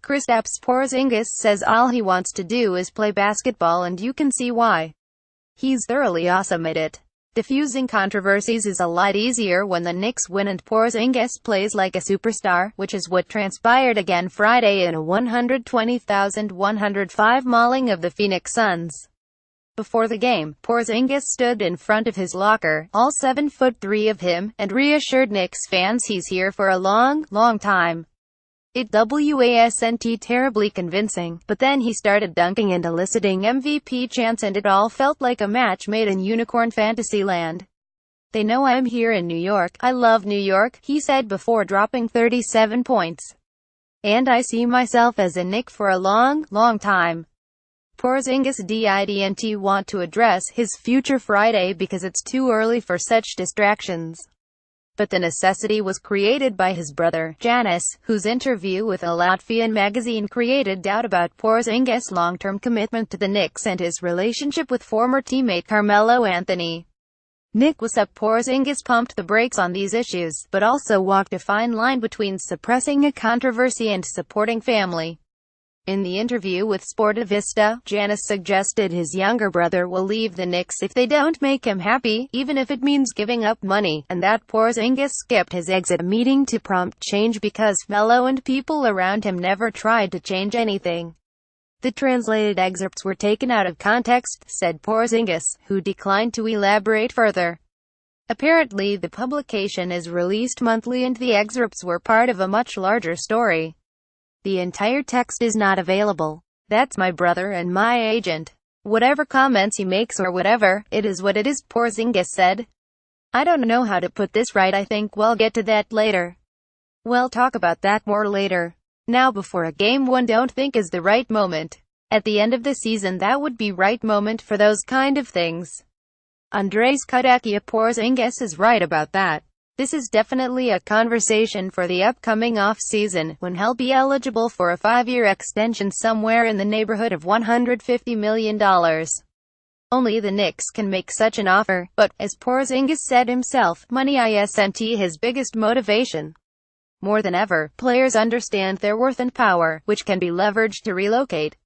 Kristaps Porzingis says all he wants to do is play basketball, and you can see why. He's thoroughly awesome at it. Diffusing controversies is a lot easier when the Knicks win and Porzingis plays like a superstar, which is what transpired again Friday in a 120,105 mauling of the Phoenix Suns. Before the game, Porzingis stood in front of his locker, all 7'3" of him, and reassured Knicks fans he's here for a long, long time. It wasn't terribly convincing, but then he started dunking and eliciting MVP chants, and it all felt like a match made in unicorn fantasyland. "They know I'm here in New York. I love New York," he said before dropping 37 points. "And I see myself as a Knick for a long, long time." Porzingis didn't want to address his future Friday because it's too early for such distractions. But the necessity was created by his brother, Janis, whose interview with a Latvian magazine created doubt about Porzingis' long-term commitment to the Knicks and his relationship with former teammate Carmelo Anthony. "Nick was up." Porzingis pumped the brakes on these issues, but also walked a fine line between suppressing a controversy and supporting family. In the interview with Sportivista, Janis suggested his younger brother will leave the Knicks if they don't make him happy, even if it means giving up money, and that Porzingis skipped his exit meeting to prompt change because Melo and people around him never tried to change anything. "The translated excerpts were taken out of context," said Porzingis, who declined to elaborate further. Apparently the publication is released monthly and the excerpts were part of a much larger story. "The entire text is not available. That's my brother and my agent. Whatever comments he makes or whatever, it is what it is," Porzingis said. "I don't know how to put this right. I think we'll get to that later. We'll talk about that more later. Now before a game one don't think is the right moment. At the end of the season that would be right moment for those kind of things." Andres Kudekia. Porzingis is right about that. "This is definitely a conversation for the upcoming off-season, when he'll be eligible for a 5-year extension somewhere in the neighborhood of $150 million. Only the Knicks can make such an offer, but, as Porzingis said himself, money isn't his biggest motivation. More than ever, players understand their worth and power, which can be leveraged to relocate.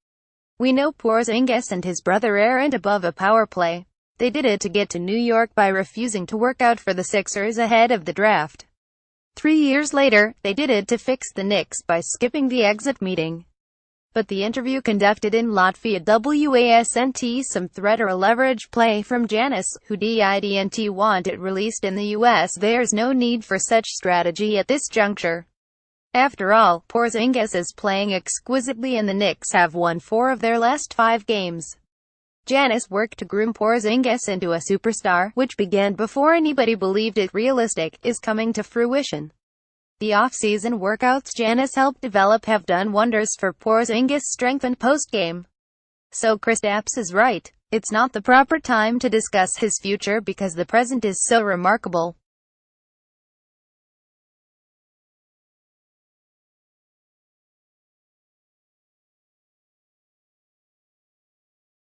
We know Porzingis and his brother aren't above a power play. They did it to get to New York by refusing to work out for the Sixers ahead of the draft. 3 years later, they did it to fix the Knicks by skipping the exit meeting. But the interview conducted in Latvia wasn't some threat or a leverage play from Janis, who didn't want it released in the US. There's no need for such strategy at this juncture. After all, Porzingis is playing exquisitely and the Knicks have won 4 of their last 5 games. Janis worked to groom Porzingis into a superstar, which began before anybody believed it realistic, is coming to fruition. The off-season workouts Janis helped develop have done wonders for Porzingis' strength and post-game. So Kristaps is right. It's not the proper time to discuss his future because the present is so remarkable.